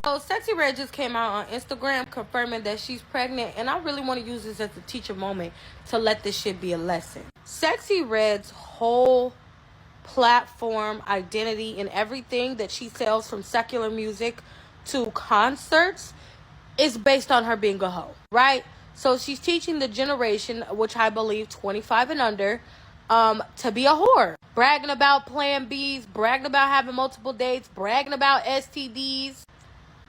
So Sexy Red just came out on Instagram confirming that she's pregnant, and I really want to use this as a teacher moment to let this shit be a lesson. Sexy Red's whole platform, identity, and everything that she sells, from secular music to concerts, is based on her being a hoe, right? So she's teaching the generation, which I believe 25 and under, to be a whore. Bragging about plan Bs, bragging about having multiple dates, bragging about STDs,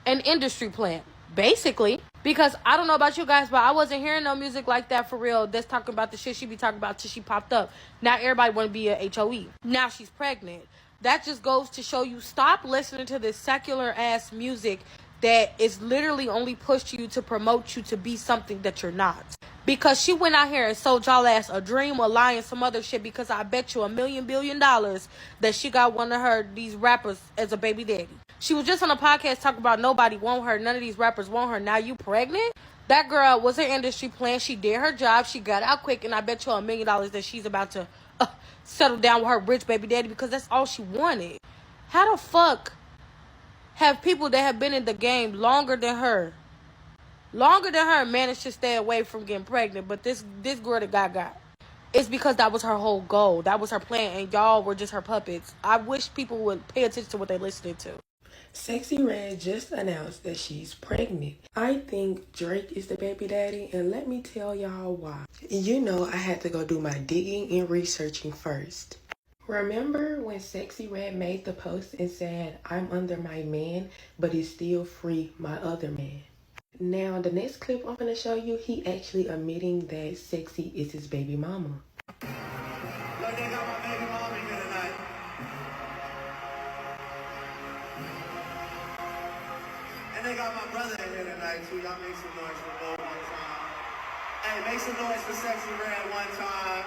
and industry plan, basically. Because I don't know about you guys, but I wasn't hearing no music like that for real. That's talking about the shit she be talking about till she popped up. Now everybody want to be a HOE. Now she's pregnant. That just goes to show you, stop listening to this secular ass music that is literally only pushed you to promote you to be something that you're not. Because she went out here and sold y'all ass a dream, a lie, and some other shit, because I bet you $1 billion that she got one of these rappers as a baby daddy. She was just on a podcast talking about nobody want her, none of these rappers want her. Now you pregnant? That girl was an industry plan. She did her job. She got out quick, and I bet you $1 million that she's about to settle down with her rich baby daddy, because that's all she wanted. How the fuck have people that have been in the game longer than her managed to stay away from getting pregnant, but this girl that got? It's because that was her whole goal. That was her plan, and y'all were just her puppets. I wish people would pay attention to what they're listening to. Sexy Red just announced that she's pregnant. I think Drake is the baby daddy, and let me tell y'all why. You know, I had to go do my digging and researching first. Remember when Sexy Red made the post and said, "I'm under my man, but he's still free my other man"? Now, the next clip I'm going to show you, he actually admitting that Sexy is his baby mama. Look, they got my baby mama here tonight. And they got my brother in here tonight, too. Y'all make some noise for Bo one time. Hey, make some noise for Sexy Red one time.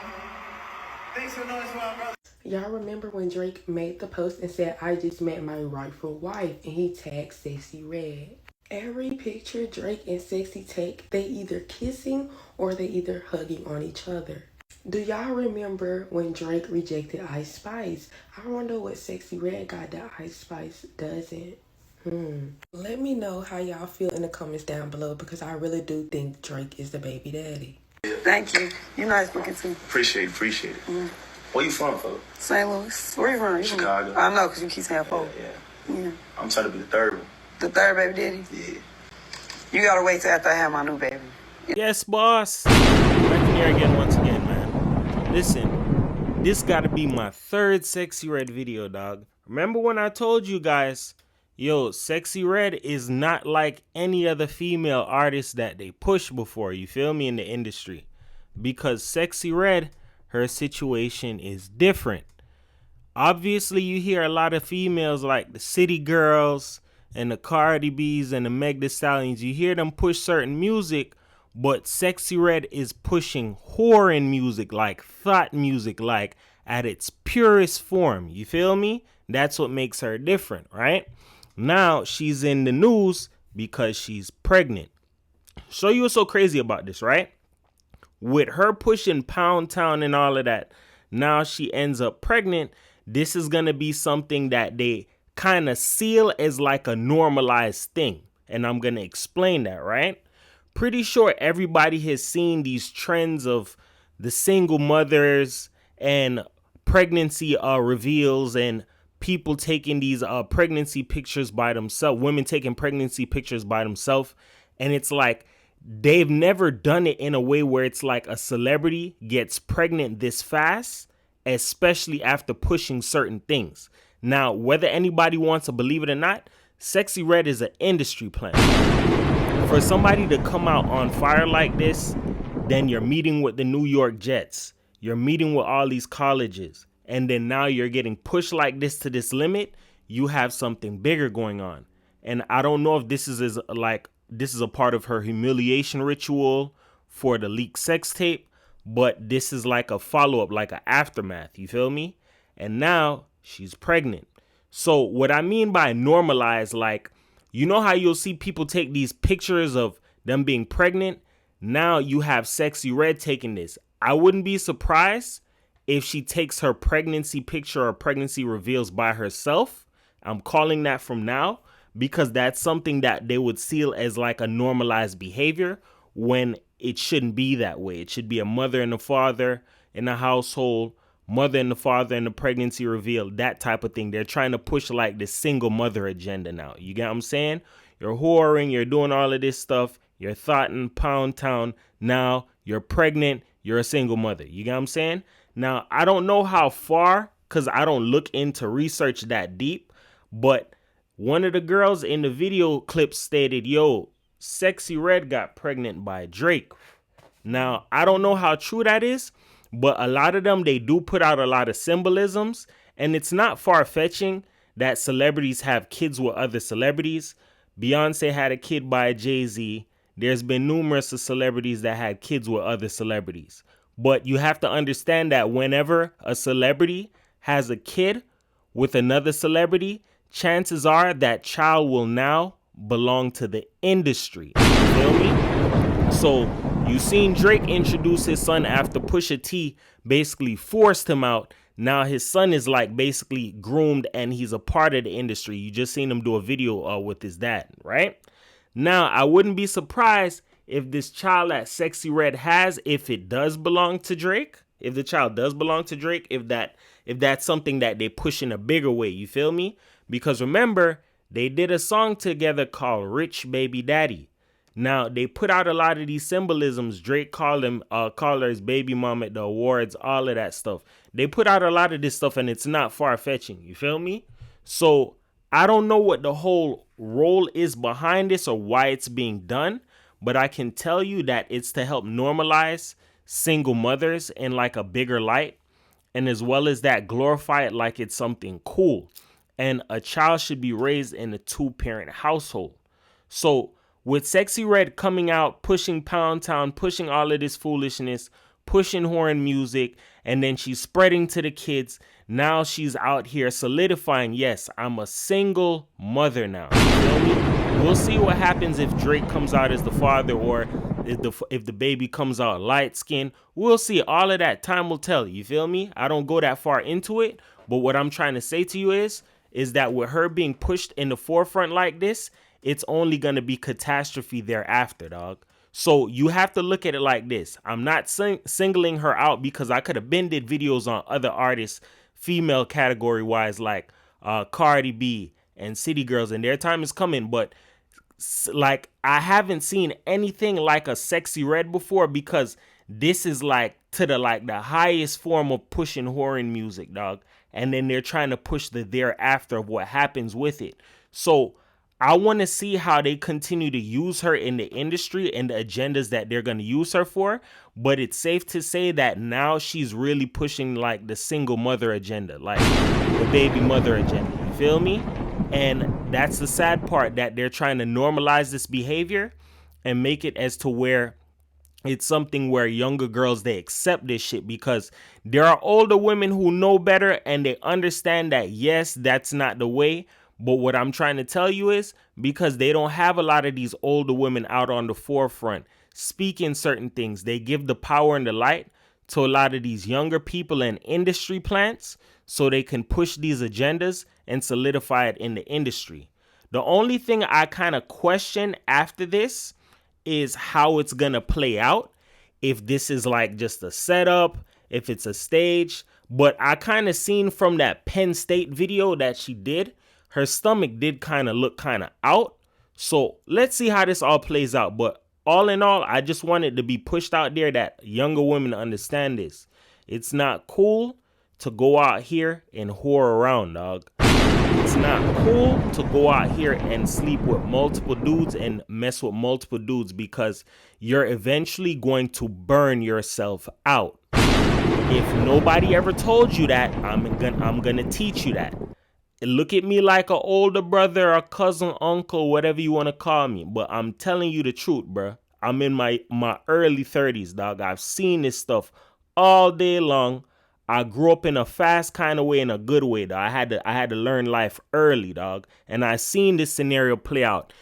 Make some noise for our brother. Y'all remember when Drake made the post and said, "I just met my rightful wife," and he tagged Sexy Red? Every picture Drake and Sexy take, they either kissing or they either hugging on each other. Do y'all remember when Drake rejected Ice Spice? I wonder what Sexy Red got that Ice Spice doesn't. Let me know how y'all feel in the comments down below, because I really do think Drake is the baby daddy. Thank you. You're nice looking too. Appreciate it. Where you from, folks? St. Louis. Where you from? Chicago. I know, because you keep saying folks. Yeah. I'm trying to be the third one. The third baby daddy? Yeah. You gotta wait till after I have my new baby. Yes, boss. Back here again, once again, man. Listen, this gotta be my third Sexy Red video, dog. Remember when I told you guys, yo, Sexy Red is not like any other female artist that they push before, you feel me, in the industry. Because Sexy Red, her situation is different. Obviously, you hear a lot of females like the City Girls and the Cardi B's and the Meg Thee Stallions. You hear them push certain music, but Sexy Red is pushing whoring music, like thought music, like at its purest form. You feel me? That's what makes her different, right? Now she's in the news because she's pregnant. Show you what's so crazy about this, right? With her pushing Pound Town and all of that, now she ends up pregnant. This is going to be something that they kind of seal as like a normalized thing. And I'm going to explain that, right? Pretty sure everybody has seen these trends of the single mothers and pregnancy reveals and people taking these pregnancy pictures by themselves, women taking pregnancy pictures by themselves. And it's like they've never done it in a way where it's like a celebrity gets pregnant this fast, especially after pushing certain things. Now, whether anybody wants to believe it or not, Sexy Red is an industry plan. For somebody to come out on fire like this, then you're meeting with the New York Jets. You're meeting with all these colleges. And then now you're getting pushed like this to this limit. You have something bigger going on. And I don't know if this is a part of her humiliation ritual for the leaked sex tape, but this is like a follow-up, like an aftermath. You feel me? And now she's pregnant. So what I mean by normalize, like, you know how you'll see people take these pictures of them being pregnant? Now you have Sexy Red taking this. I wouldn't be surprised if she takes her pregnancy picture or pregnancy reveals by herself. I'm calling that from now, because that's something that they would seal as like a normalized behavior when it shouldn't be that way. It should be a mother and a father in the household, mother and the father and the pregnancy reveal, that type of thing. They're trying to push like the single mother agenda now. You get what I'm saying? You're whoring, you're doing all of this stuff, you're thoughting pound town. Now you're pregnant, you're a single mother. You get what I'm saying? Now, I don't know how far, because I don't look into research that deep, but one of the girls in the video clip stated, yo, Sexyy Red got pregnant by Drake. Now, I don't know how true that is, but a lot of them, they do put out a lot of symbolisms, and it's not far-fetching that celebrities have kids with other celebrities. Beyonce had a kid by Jay-Z. There's been numerous of celebrities that had kids with other celebrities. But you have to understand that whenever a celebrity has a kid with another celebrity, chances are that child will now belong to the industry. You feel me? So you seen Drake introduce his son after Pusha T basically forced him out. Now his son is like basically groomed and he's a part of the industry. You just seen him do a video with his dad, right? Now, I wouldn't be surprised if this child that Sexyy Red has, if it does belong to Drake, if the child does belong to Drake, if that's something that they push in a bigger way, you feel me? Because remember, they did a song together called Rich Baby Daddy. Now, they put out a lot of these symbolisms. Drake called her his baby mom at the awards, all of that stuff. They put out a lot of this stuff, and it's not far-fetching, you feel me? So I don't know what the whole role is behind this or why it's being done, but I can tell you that it's to help normalize single mothers in like a bigger light, and as well as that, glorify it like it's something cool. And a child should be raised in a two-parent household. So with Sexyy Red coming out, pushing Pound Town, pushing all of this foolishness, pushing horn music, and then she's spreading to the kids. Now she's out here solidifying, yes, I'm a single mother now. You feel me? We'll see what happens if Drake comes out as the father, or if the baby comes out light skinned. We'll see. All of that, time will tell. You feel me? I don't go that far into it, but what I'm trying to say to you is that with her being pushed in the forefront like this, it's only going to be catastrophe thereafter, dog. So you have to look at it like this. I'm not singling her out, because I could have been did videos on other artists, female category wise, like Cardi B and City Girls, and their time is coming. But like, I haven't seen anything like a Sexyy Red before, because this is like to the highest form of pushing whoring music, dog. And then they're trying to push the thereafter of what happens with it. So I want to see how they continue to use her in the industry and the agendas that they're going to use her for. But it's safe to say that now she's really pushing like the single mother agenda, like the baby mother agenda. You feel me? And that's the sad part, that they're trying to normalize this behavior and make it as to where it's something where younger girls, they accept this shit, because there are older women who know better and they understand that, yes, that's not the way. But what I'm trying to tell you is, because they don't have a lot of these older women out on the forefront speaking certain things, they give the power and the light to a lot of these younger people and industry plants so they can push these agendas and solidify it in the industry. The only thing I kind of question after this is how it's gonna play out, if this is like just a setup, if it's a stage. But I kind of seen from that Penn State video that she did, her stomach did kind of look kind of out. So let's see how this all plays out. But all in all, I just wanted to be pushed out there that younger women understand this. It's not cool to go out here and whore around, dog. It's not cool to go out here and sleep with multiple dudes and mess with multiple dudes, because you're eventually going to burn yourself out. If nobody ever told you that, I'm gonna teach you that. Look at me like an older brother, a cousin, uncle, whatever you want to call me. But I'm telling you the truth, bro. I'm in my early 30s, dog. I've seen this stuff all day long. I grew up in a fast kind of way, in a good way, dog. I had to learn life early, dog. And I seen this scenario play out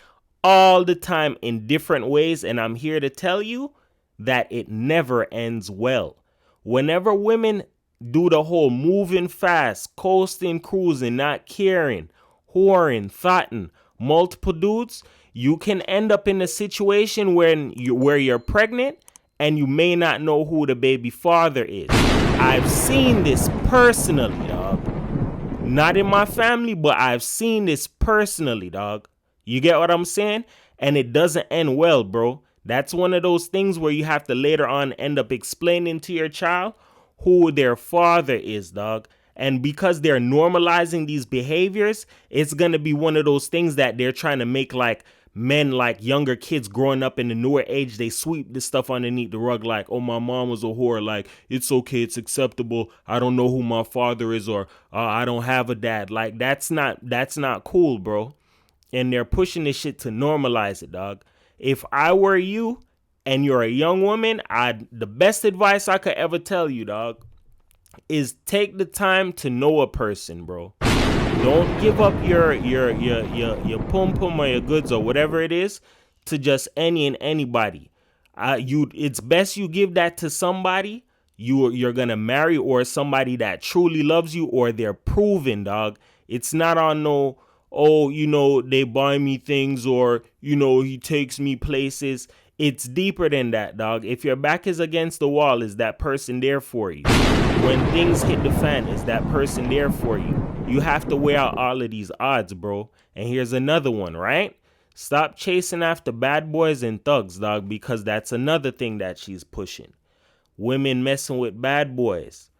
all the time in different ways. And I'm here to tell you that it never ends well. Whenever women do the whole moving fast, coasting, cruising, not caring, whoring, thotting, multiple dudes, you can end up in a situation where you're pregnant and you may not know who the baby father is. I've seen this personally, dog. Not in my family, but I've seen this personally, dog. You get what I'm saying? And it doesn't end well, bro. That's one of those things where you have to later on end up explaining to your child who their father is, dog. And because they're normalizing these behaviors, it's going to be one of those things that they're trying to make like men, like younger kids growing up in the newer age, they sweep this stuff underneath the rug like, oh, my mom was a whore. Like, it's okay. It's acceptable. I don't know who my father is, or I don't have a dad. Like, that's not cool, bro. And they're pushing this shit to normalize it, dog. If I were you and you're a young woman, the best advice I could ever tell you, dog, is take the time to know a person, bro. Don't give up your pum pum or your goods or whatever it is to just any and anybody. It's best you give that to somebody you're gonna marry, or somebody that truly loves you, or they're proven, dog. It's not on no, oh, they buy me things, or he takes me places. It's deeper than that, dog. If your back is against the wall, is that person there for you? When things hit the fan, is that person there for you? You have to weigh out all of these odds, bro. And here's another one, right? Stop chasing after bad boys and thugs, dog, because that's another thing that she's pushing. Women messing with bad boys,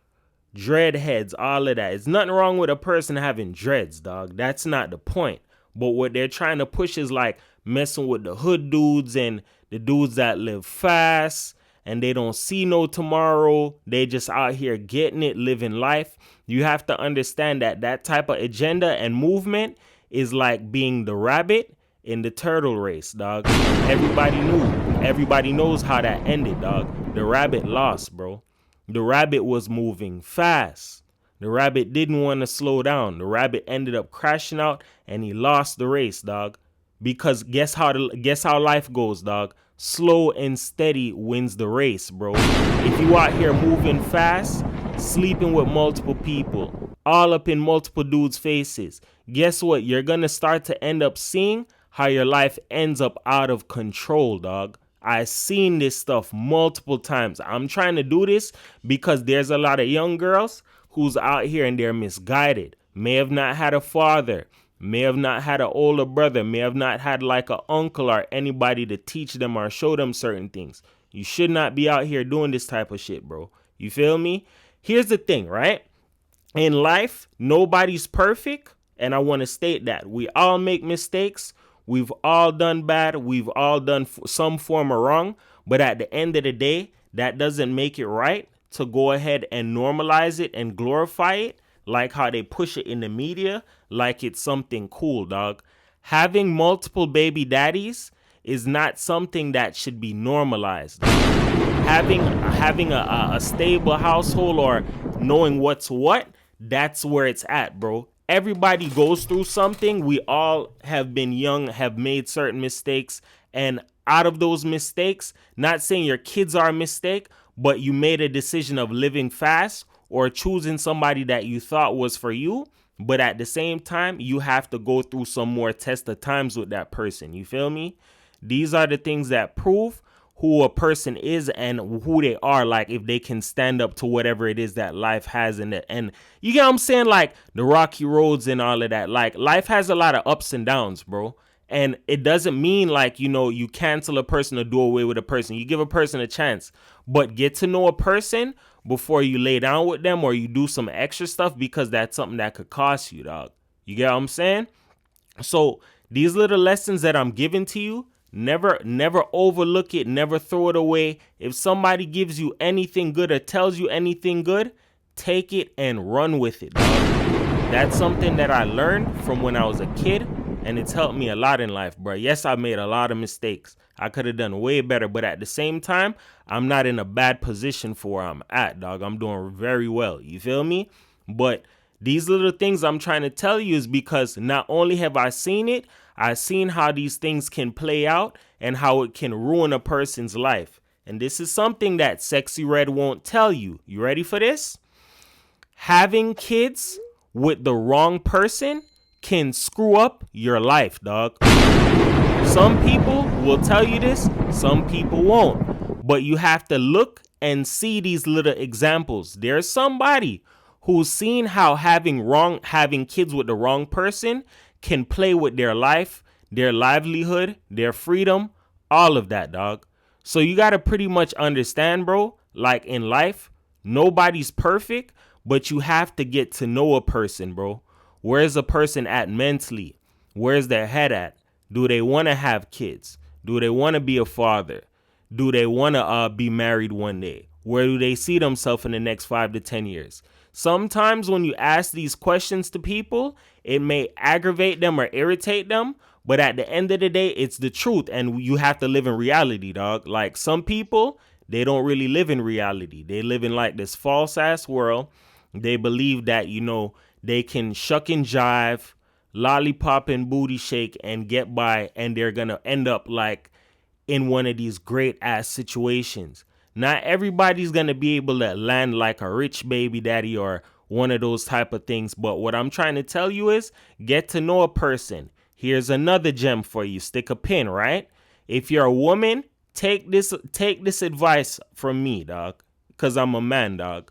dreadheads, all of that. It's nothing wrong with a person having dreads, dog. That's not the point. But what they're trying to push is like messing with the hood dudes and the dudes that live fast and they don't see no tomorrow. They just out here getting it, living life. You have to understand that type of agenda and movement is like being the rabbit in the turtle race, dog. Everybody knows how that ended, dog. The rabbit lost, bro. The rabbit was moving fast. The rabbit didn't want to slow down. The rabbit ended up crashing out and he lost the race, dog. Because guess how life goes, dog. Slow and steady wins the race, bro. If you out here moving fast, sleeping with multiple people, all up in multiple dudes' faces, guess what? You're gonna start to end up seeing how your life ends up out of control, dog. I've seen this stuff multiple times. I'm trying to do this because there's a lot of young girls who's out here and they're misguided. May have not had a father, may have not had an older brother, may have not had like an uncle or anybody to teach them or show them certain things. You should not be out here doing this type of shit, bro. You feel me? Here's the thing, right? In life, nobody's perfect. And I want to state that we all make mistakes. We've all done bad. We've all done some form of wrong. But at the end of the day, that doesn't make it right to go ahead and normalize it and glorify it like how they push it in the media, like it's something cool, dog. Having multiple baby daddies is not something that should be normalized. Having a stable household or knowing what's what, that's where it's at, bro. Everybody goes through something. We all have been young, have made certain mistakes, and out of those mistakes, not saying your kids are a mistake, but you made a decision of living fast or choosing somebody that you thought was for you. But at the same time, you have to go through some more test of times with that person. You feel me? These are the things that prove who a person is and who they are, like if they can stand up to whatever it is that life has in it. And you get what I'm saying? Like the rocky roads and all of that. Like life has a lot of ups and downs, bro. And it doesn't mean like, you cancel a person or do away with a person. You give a person a chance, but get to know a person before you lay down with them or you do some extra stuff, because that's something that could cost you, dog. You get what I'm saying? So these little lessons that I'm giving to you, never overlook it. Never throw it away. If somebody gives you anything good or tells you anything good, take it and run with it, dog. That's something that I learned from when I was a kid, and it's helped me a lot in life, bro. Yes, I made a lot of mistakes. I could have done way better, but at the same time, I'm not in a bad position for where I'm at, dog. I'm doing very well. You feel me? But these little things I'm trying to tell you is because not only have I seen it, I've seen how these things can play out and how it can ruin a person's life. and this is something that Sexyy Red won't tell you. You ready for this? Having kids with the wrong person can screw up your life, dog. Some people will tell you this, some people won't. But you have to look and see these little examples. There's somebody who's seen how having kids with the wrong person can play with their life, their livelihood, their freedom, all of that, dog. So you got to pretty much understand, bro, like in life, nobody's perfect, but you have to get to know a person, bro. Where's a person at mentally? Where's their head at? Do they want to have kids? Do they want to be a father? Do they want to be married one day? Where do they see themselves in the next 5 to 10 years? Sometimes when you ask these questions to people, it may aggravate them or irritate them. But at the end of the day, it's the truth. And you have to live in reality, dog. Like some people, they don't really live in reality. They live in like this false ass world. They believe that, you know, they can shuck and jive, lollipop and booty shake and get by, and they're gonna end up like in one of these great ass situations. Not everybody's gonna be able to land like a rich baby daddy or one of those type of things, but what I'm trying to tell you is get to know a person. Here's another gem for you. Stick a pin, right? If you're a woman, take this advice from me, dog, because I'm a man, dog.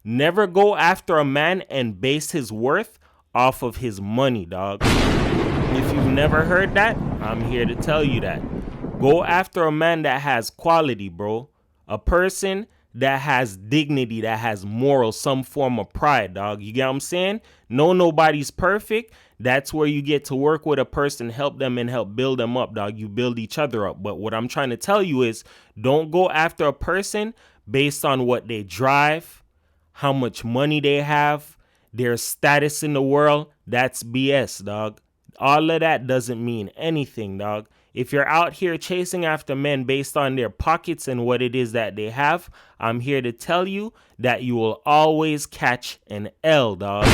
Never go after a man and base his worth off of his money, dog. If you've never heard that, I'm here to tell you that. Go after a man that has quality, bro. A person that has dignity, that has morals, some form of pride, dog. You get what I'm saying? No, nobody's perfect. That's where you get to work with a person, help them and help build them up, dog. You build each other up. But what I'm trying to tell you is don't go after a person based on what they drive, how much money they have, their status in the world. That's BS, dog. All of that doesn't mean anything, dog. If you're out here chasing after men based on their pockets and what it is that they have, I'm here to tell you that you will always catch an L, dog.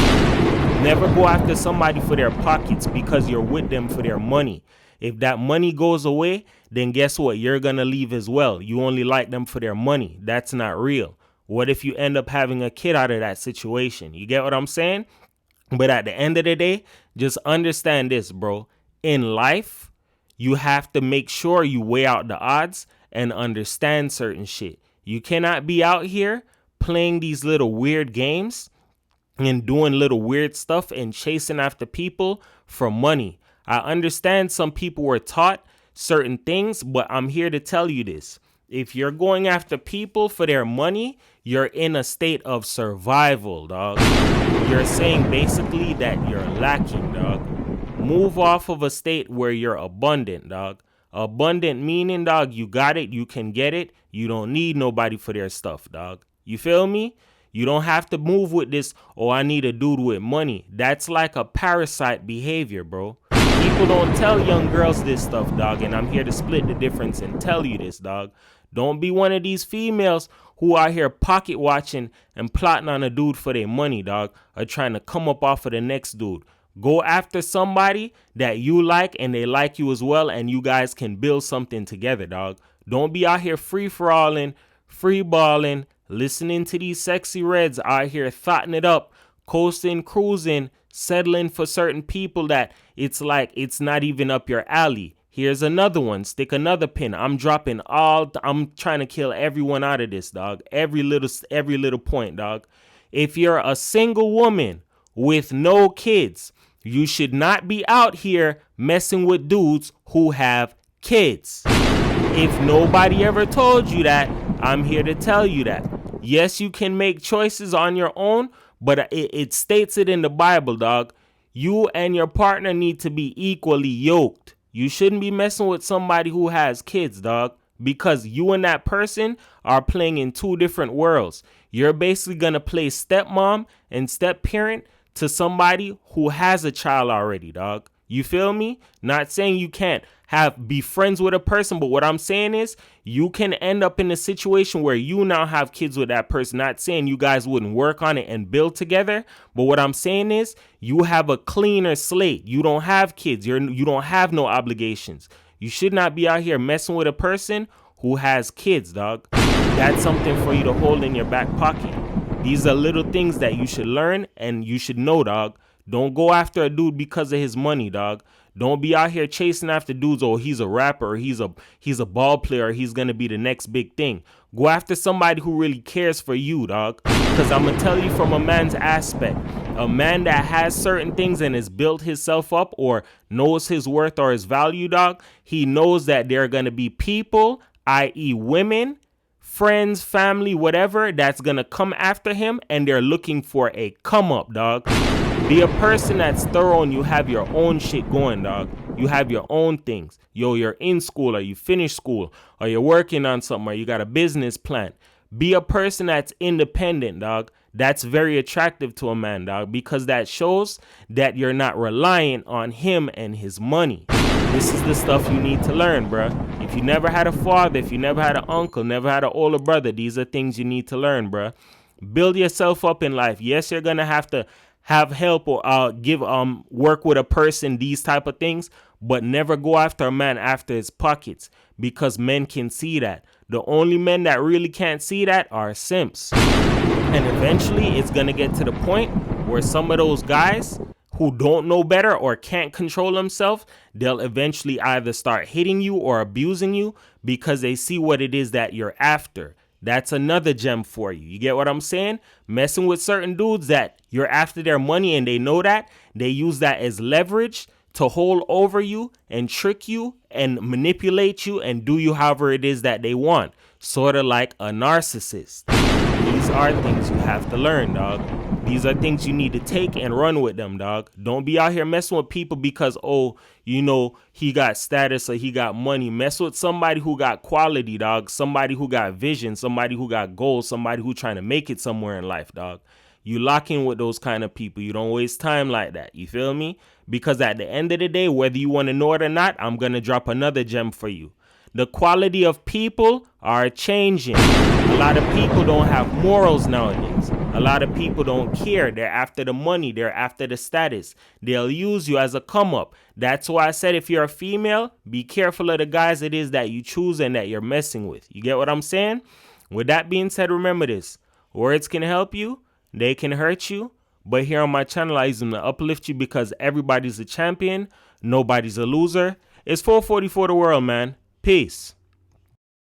Never go after somebody for their pockets because you're with them for their money. If that money goes away, then guess what? You're going to leave as well. You only like them for their money. That's not real. What if you end up having a kid out of that situation? You get what I'm saying? But at the end of the day, just understand this, bro. In life, you have to make sure you weigh out the odds and understand certain shit. You cannot be out here playing these little weird games and doing little weird stuff and chasing after people for money. I understand some people were taught certain things, but I'm here to tell you this. If you're going after people for their money, you're in a state of survival, dog. You're saying basically that you're lacking, dog. Move off of a state where you're abundant, dog. Abundant meaning, dog, you got it, you can get it. You don't need nobody for their stuff, dog. You feel me? You don't have to move with this, oh, I need a dude with money. That's like a parasite behavior, bro. People don't tell young girls this stuff, dog, and I'm here to split the difference and tell you this, dog. Don't be one of these females who are here pocket watching and plotting on a dude for their money, dog, or trying to come up off of the next dude. Go after somebody that you like and they like you as well, and you guys can build something together, dog. Don't be out here free-for-alling, free-balling, listening to these sexy reds out here thotting it up, coasting, cruising, settling for certain people that it's like it's not even up your alley. Here's another one. Stick another pin. I'm trying to kill everyone out of this, dog. Every little point, dog. If you're a single woman with no kids, you should not be out here messing with dudes who have kids. If nobody ever told you that, I'm here to tell you that. Yes, you can make choices on your own, but it states it in the Bible, dog. You and your partner need to be equally yoked. You shouldn't be messing with somebody who has kids, dog, because you and that person are playing in two different worlds. You're basically going to play stepmom and step-parent to somebody who has a child already, dog. You feel me? Not saying you can't be friends with a person, but what I'm saying is you can end up in a situation where you now have kids with that person. Not saying you guys wouldn't work on it and build together, but what I'm saying is you have a cleaner slate. You don't have kids. You don't have no obligations. You should not be out here messing with a person who has kids, dog. That's something for you to hold in your back pocket. These are little things that you should learn and you should know, dog. Don't go after a dude because of his money, dog. Don't be out here chasing after dudes. Oh, he's a rapper, or he's a ball player, or he's gonna be the next big thing. Go after somebody who really cares for you, dog. Because I'm gonna tell you from a man's aspect, a man that has certain things and has built himself up or knows his worth or his value, dog, he knows that there are gonna be people, i.e. women, friends, family, whatever, that's gonna come after him, and they're looking for a come up, dog. Be a person that's thorough and you have your own shit going, dog. You have your own things. Yo, you're in school, or you finished school, or you're working on something, or you got a business plan. Be a person that's independent, dog. That's very attractive to a man, dog, because that shows that you're not reliant on him and his money. This is the stuff you need to learn, bruh. If you never had a father, if you never had an uncle, never had an older brother, these are things you need to learn, bruh. Build yourself up in life. Yes, you're gonna have to have help or give work with a person, these type of things, but never go after a man after his pockets, because men can see that. The only men that really can't see that are simps. And eventually it's gonna get to the point where some of those guys who don't know better or can't control themselves, they'll eventually either start hitting you or abusing you because they see what it is that you're after. That's another gem for you. You get what I'm saying? Messing with certain dudes that you're after their money and they know that, they use that as leverage to hold over you and trick you and manipulate you and do you however it is that they want. Sort of like a narcissist. These are things you have to learn, dog. These are things you need to take and run with them, dog. Don't be out here messing with people because, oh, you know, he got status or he got money. Mess with somebody who got quality, dog. Somebody who got vision, somebody who got goals, somebody who trying to make it somewhere in life, dog. You lock in with those kind of people. You don't waste time like that. You feel me? Because at the end of the day, whether you want to know it or not, I'm going to drop another gem for you. The quality of people are changing. A lot of people don't have morals nowadays. A lot of people don't care. They're after the money. They're after the status. They'll use you as a come up. That's why I said if you're a female, be careful of the guys it is that you choose and that you're messing with. You get what I'm saying? With that being said, remember this. Words can help you. They can hurt you. But here on my channel, I use them to uplift you because everybody's a champion. Nobody's a loser. It's 444 the world, man. Peace.